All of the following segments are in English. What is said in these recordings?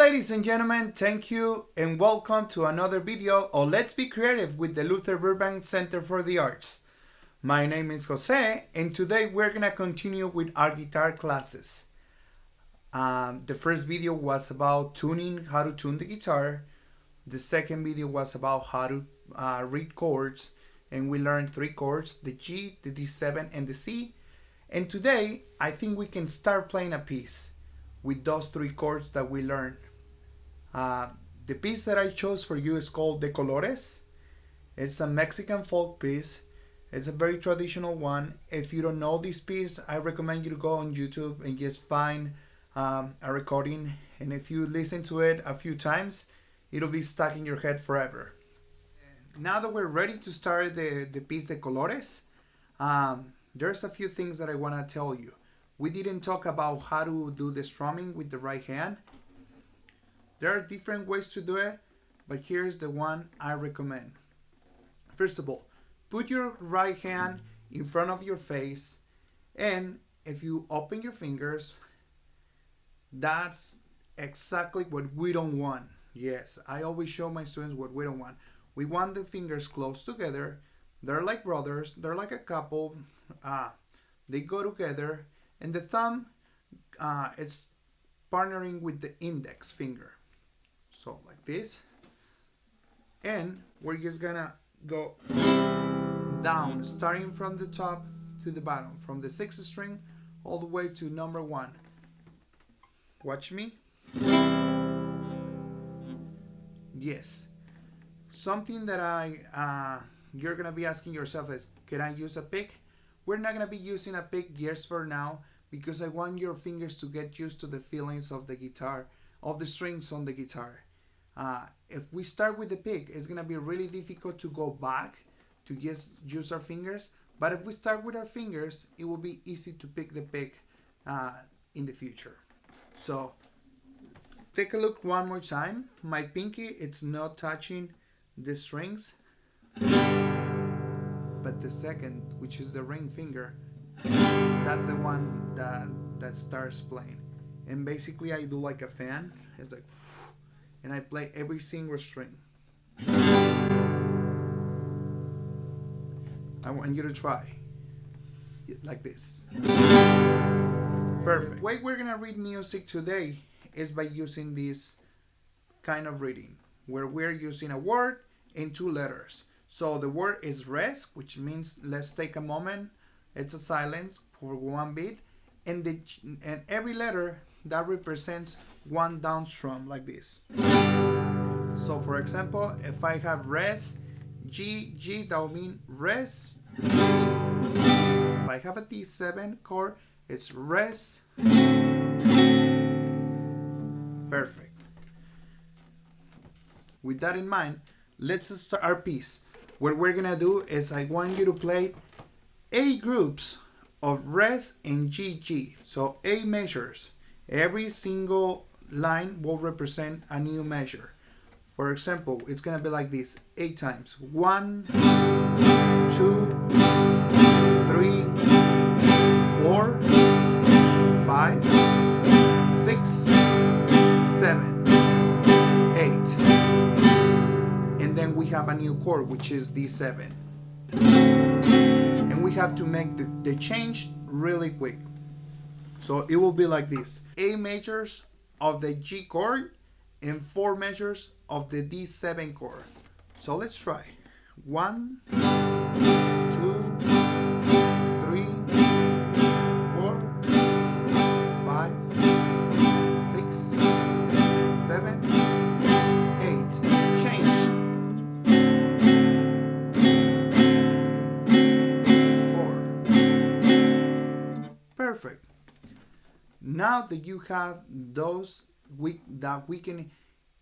ladies and gentlemen, thank you and welcome to another video of Let's Be Creative with the Luther Burbank Center for the Arts. My name is Jose and today we're gonna continue with our guitar classes. The first video was about tuning, how to tune the guitar. The second video was about how to read chords, and we learned 3 chords, the G, the D7 and the C. And today I think we can start playing a piece with those 3 chords that we learned. The piece that I chose for you is called De Colores. It's a Mexican folk piece. It's a very traditional one. If you don't know this piece, I recommend you to go on YouTube and just find a recording. And if you listen to it a few times, it'll be stuck in your head forever. Now that we're ready to start the piece De Colores, there's a few things that I want to tell you. We didn't talk about how to do the strumming with the right hand. There are different ways to do it, but here's the one I recommend. First of all, put your right hand in front of your face, and if you open your fingers, that's exactly what we don't want. Yes, I always show my students what we don't want. We want the fingers close together. They're like brothers, they're like a couple. They go together. And the thumb, it's partnering with the index finger. So like this. And we're just gonna go down, starting from the top to the bottom, from the 6th string all the way to number 1. Watch me. Yes. Something that you're gonna be asking yourself is, can I use a pick? We're not gonna be using a pick just for now, because I want your fingers to get used to the feelings of the guitar, of the strings on the guitar. If we start with the pick, it's gonna be really difficult to go back to just use our fingers. But if we start with our fingers, it will be easy to pick the pick in the future. So take a look one more time. My pinky, it's not touching the strings, but the second, which is the ring finger, that's the one that starts playing. And basically I do like a fan. It's like, and I play every single string. I want you to try it like this. Perfect. The way we're gonna read music today is by using this kind of reading, where we're using a word and 2 letters. So the word is res, which means let's take a moment. It's a silence for 1 beat, and every letter that represents 1 down strum, like this. So for example, if I have res, G, G, that will mean res, G. If I have a D7 chord, it's res. Perfect. With that in mind, let's start our piece. What we're gonna do is I want you to play 8 groups of res and G. So 8 measures. Every single line will represent a new measure. For example, it's gonna be like this 8 times. 1, 2, 3, 4, 5, 6, 7, 8. And then we have a new chord, which is D7. And we have to make the change really quick. So it will be like this: 8 measures of the G chord and 4 measures of the D7 chord. So let's try. 1, 2, 3, 4, 5, 6, 7, 8. Change. 4. Perfect. Now that you have those, that we can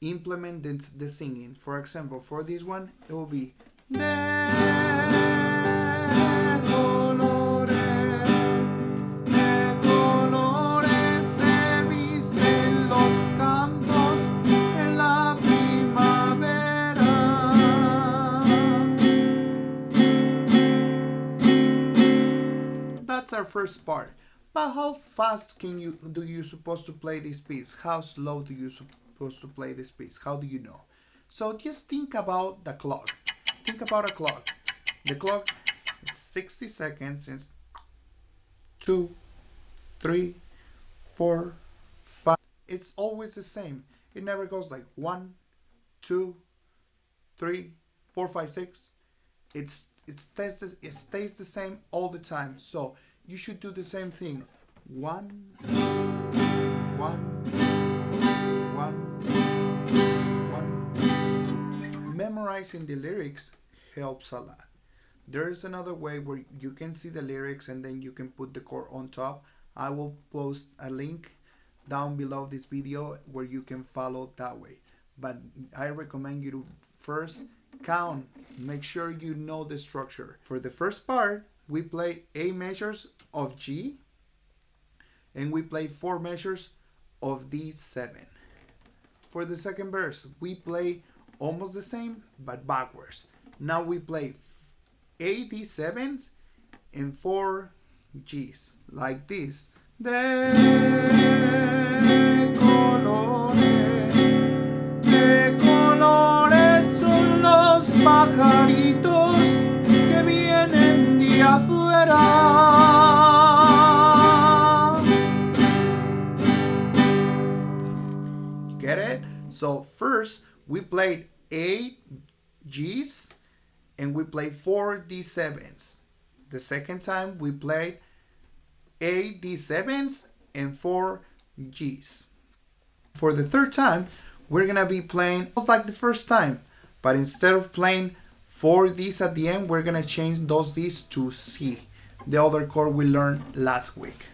implement the singing. For example, for this one, it will be De colores se visten los campos en la primavera. That's our first part. But how fast do you supposed to play this piece? How slow do you supposed to play this piece? How do you know? So just think about the clock. Think about a clock. The clock is 60 seconds. It's 2, 3, 4, 5. It's always the same. It never goes like 1, 2, 3, 4, 5, 6. It stays the same all the time. So you should do the same thing. 1, 1, 1, 1. Memorizing the lyrics helps a lot. There's another way where you can see the lyrics and then you can put the chord on top. I will post a link down below this video where you can follow that way. But I recommend you to first count, make sure you know the structure. For the first part, we play 8 measures of G and we play 4 measures of D7. For the second verse, we play almost the same but backwards. Now we play 8 D7s and 4 Gs like this. De colores son los pajaritos que vienen de afuera. Get it? So first we played 8 Gs and we played 4 D7s. The second time we played 8 D7s and 4 Gs. For the third time, we're gonna be playing just like the first time, but instead of playing 4 Ds at the end, we're gonna change those Ds to C, the other chord we learned last week.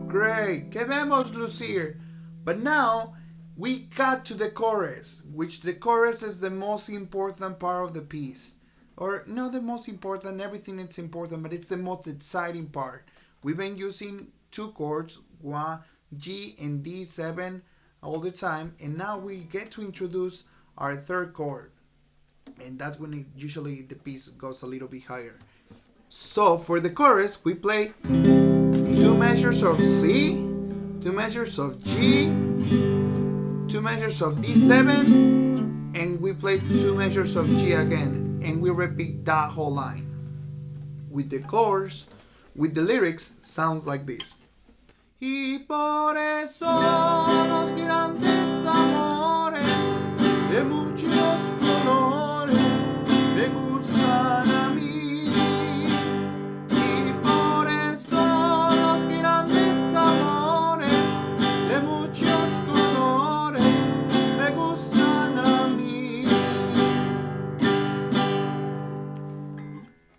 Great, que vemos lucir. But now we got to the chorus, which the chorus is the most important part of the piece. Or not the most important, everything is important, but it's the most exciting part. We've been using 2 chords, 1, G and D7 all the time, and now we get to introduce our third chord. And that's when usually the piece goes a little bit higher. So for the chorus, we play 2 measures of C, 2 measures of G, 2 measures of D7, and we play 2 measures of G again, and we repeat that whole line. With the chorus, with the lyrics, sounds like this. Y por eso los grandes amores de muchos colores me gustan a mí.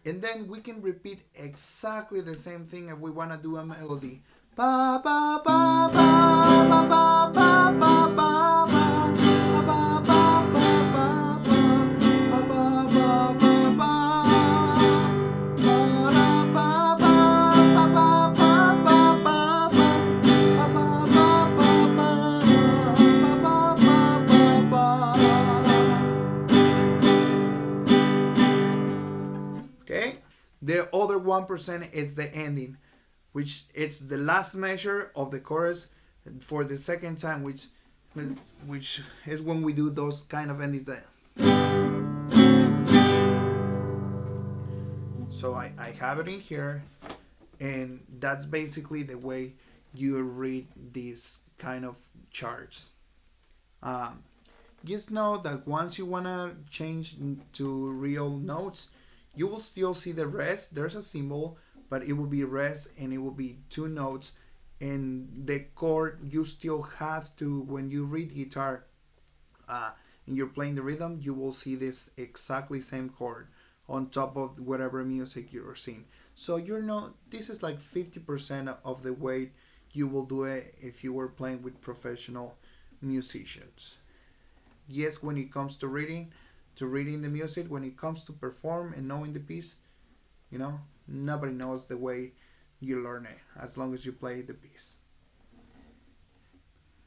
And then we can repeat exactly the same thing if we want to do a melody. Ba ba ba ba ba ba ba ba ba ba ba ba Okay? The other 1% is the ending, which it's the last measure of the chorus for the second time, which is when we do those kind of endings. So I have it in here, and that's basically the way you read these kind of charts. Just know that once you want to change to real notes, You will still see the rest. There's a symbol, but it will be rest and it will be two notes. And the chord, you still have to, when you read guitar and you're playing the rhythm, you will see this exactly same chord on top of whatever music you're seeing. So you're not, this is like 50% of the way you will do it if you were playing with professional musicians. Yes, when it comes to reading the music, when it comes to perform and knowing the piece, nobody knows the way you learn it as long as you play the piece.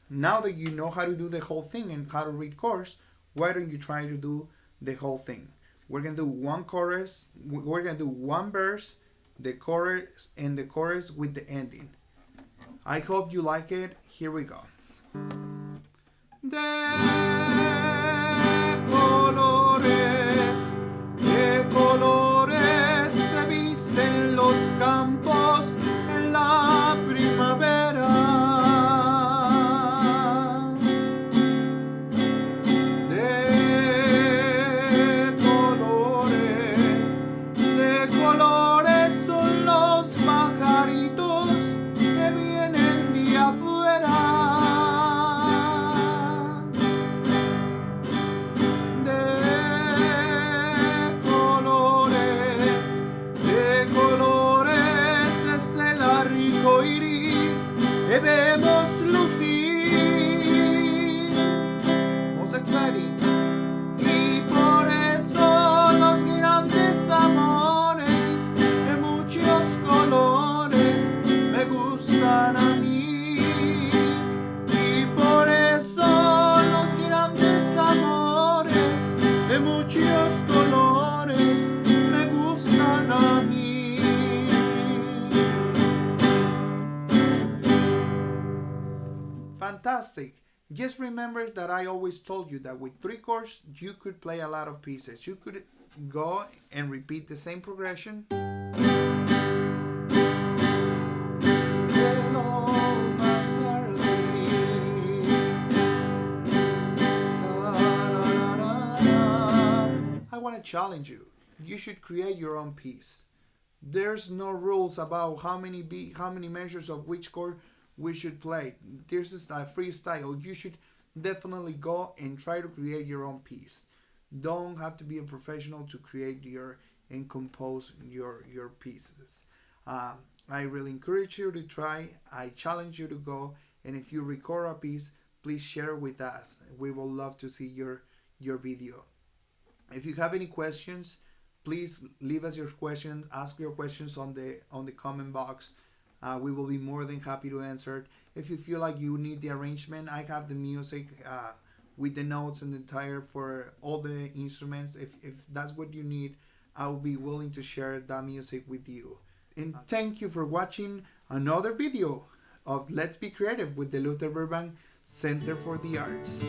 Now that you know how to do the whole thing and how to read chords, why don't you try to do the whole thing? We're gonna do one chorus, we're gonna do one verse, the chorus, and the chorus with the ending. I hope you like it. Here we go. De colores se visten los campos en la primavera. De colores son los pajaritos que vienen de afuera. Debemos lucir, most exciting, y por eso los grandes amores de muchos colores me gustan a mí, y por eso los grandes amores de muchos colores me gustan a mí. Fantastic. Just remember that I always told you that with 3 chords you could play a lot of pieces. You could go and repeat the same progression. Hello, my darling. I want to challenge you. You should create your own piece. There's no rules about how many measures of which chord we should play. This is a freestyle. You should definitely go and try to create your own piece. Don't have to be a professional to create and compose your pieces. I really encourage you to try. I challenge you to go, and if you record a piece, please share with us. We will love to see your video. If you have any questions, please leave us your questions. Ask your questions on the comment box. We will be more than happy to answer it. If you feel like you need the arrangement, I have the music with the notes and the entire for all the instruments. If that's what you need, I will be willing to share that music with you. And thank you for watching another video of Let's Be Creative with the Luther Burbank Center for the Arts.